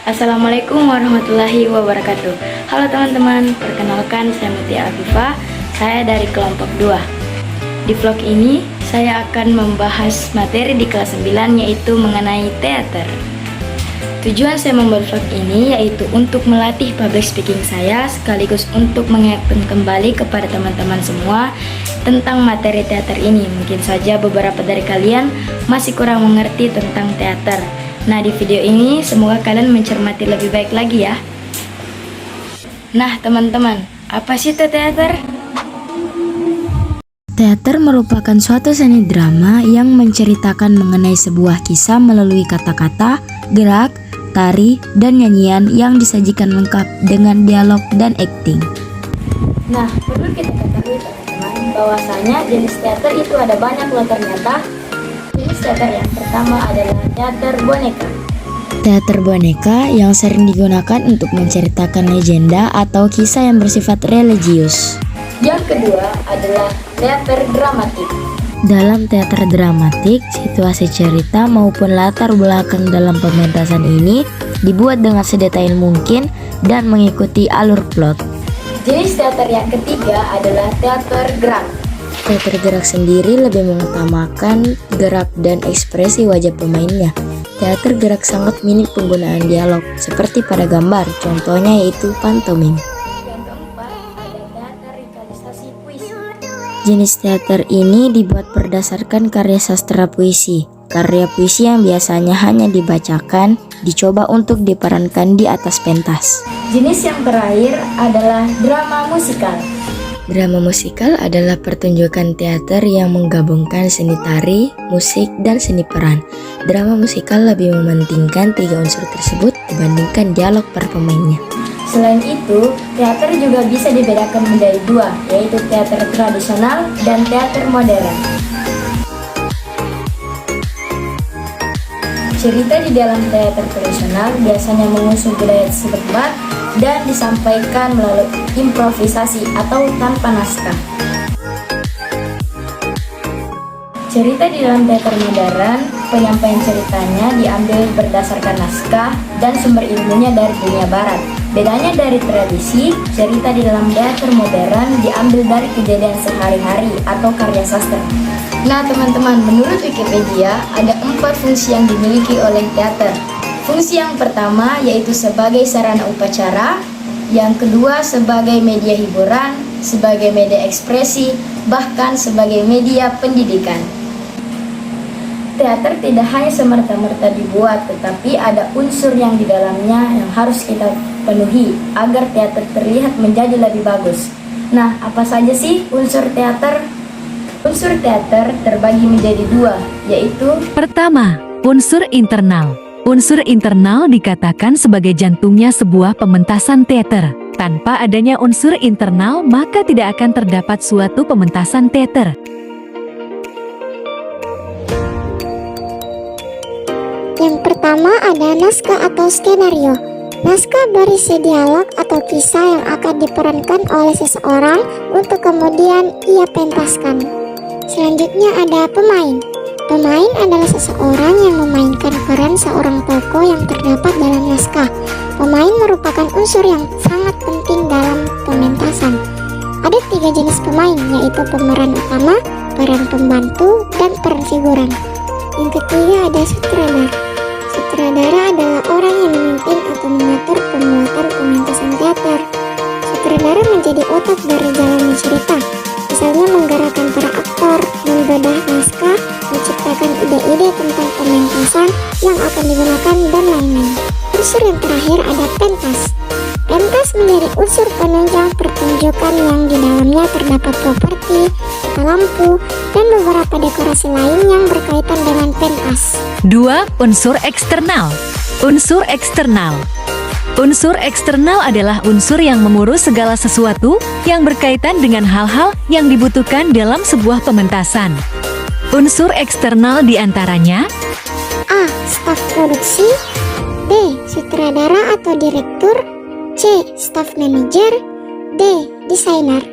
Assalamualaikum warahmatullahi wabarakatuh. Halo teman-teman, perkenalkan saya Mutia Afifah. Saya dari kelompok 2. Di vlog ini saya akan membahas materi di kelas 9 yaitu mengenai teater. Tujuan saya membuat vlog ini yaitu untuk melatih public speaking saya sekaligus untuk mengingatkan kembali kepada teman-teman semua tentang materi teater ini. Mungkin saja beberapa dari kalian masih kurang mengerti tentang teater. Nah, di video ini semoga kalian mencermati lebih baik lagi ya. Nah, teman-teman, apa sih itu teater? Teater merupakan suatu seni drama yang menceritakan mengenai sebuah kisah melalui kata-kata, gerak, tari, dan nyanyian yang disajikan lengkap dengan dialog dan akting. Nah, perlu kita ketahui teman-teman bahwasanya jenis teater itu ada banyak loh ternyata. Jenis teater yang pertama adalah teater boneka. Teater boneka yang sering digunakan untuk menceritakan legenda atau kisah yang bersifat religius. Yang kedua adalah teater dramatik. Dalam teater dramatik, situasi cerita maupun latar belakang dalam pementasan ini dibuat dengan sedetail mungkin dan mengikuti alur plot. Jenis teater yang ketiga adalah teater gerak. Teater gerak sendiri lebih mengutamakan gerak dan ekspresi wajah pemainnya. Teater gerak sangat minim penggunaan dialog, seperti pada gambar, contohnya yaitu pantomim. Yang keempat ada teater ritualisasi puisi. Jenis teater ini dibuat berdasarkan karya sastra puisi. Karya puisi yang biasanya hanya dibacakan, dicoba untuk diperankan di atas pentas. Jenis yang terakhir adalah drama musikal. Drama musikal adalah pertunjukan teater yang menggabungkan seni tari, musik, dan seni peran. Drama musikal lebih mementingkan 3 unsur tersebut dibandingkan dialog para pemainnya. Selain itu, teater juga bisa dibedakan menjadi 2, yaitu teater tradisional dan teater modern. Cerita di dalam teater tradisional biasanya mengusung budaya setempat dan disampaikan melalui improvisasi atau tanpa naskah. Cerita di dalam teater modern, penyampaian ceritanya diambil berdasarkan naskah dan sumber ilmunya dari dunia barat. Bedanya dari tradisi, cerita di dalam teater modern diambil dari kejadian sehari-hari atau karya sastra. Nah teman-teman, menurut Wikipedia ada 4 fungsi yang dimiliki oleh teater. Fungsi yang pertama yaitu sebagai sarana upacara, yang kedua sebagai media hiburan, sebagai media ekspresi, bahkan sebagai media pendidikan. Teater tidak hanya semerta-merta dibuat, tetapi ada unsur yang di dalamnya yang harus kita penuhi agar teater terlihat menjadi lebih bagus. Nah, apa saja sih unsur teater? Unsur teater terbagi menjadi 2, yaitu pertama, unsur internal. Unsur internal dikatakan sebagai jantungnya sebuah pementasan teater. Tanpa adanya unsur internal, maka tidak akan terdapat suatu pementasan teater. Yang pertama ada naskah atau skenario. Naskah berisi dialog atau kisah yang akan diperankan oleh seseorang untuk kemudian ia pentaskan. Selanjutnya ada pemain. Pemain adalah seseorang yang memainkan peran seorang tokoh yang terdapat dalam naskah. Pemain merupakan unsur yang sangat penting dalam pementasan. Ada 3 jenis pemain, yaitu pemeran utama, peran pembantu, dan peran figuran. Yang ketiga ada sutradara. Sutradara adalah orang yang memimpin atau mengatur pembuatan pementasan teater. Sutradara menjadi otak dari jalannya cerita. Misalnya menggerakkan para aktor, membedah naskah, menciptakan ide-ide tentang pementasan yang akan digunakan, dan lain-lain. Unsur yang terakhir ada pentas. Pentas menjadi unsur penunjang pertunjukan yang di dalamnya terdapat properti, lampu, dan beberapa dekorasi lain yang berkaitan dengan pentas. 2. Unsur eksternal. Unsur eksternal. Unsur eksternal adalah unsur yang mengurus segala sesuatu yang berkaitan dengan hal-hal yang dibutuhkan dalam sebuah pementasan. Unsur eksternal diantaranya A. Staf produksi, B. Sutradara atau direktur, C. Staf manager, D. Desainer.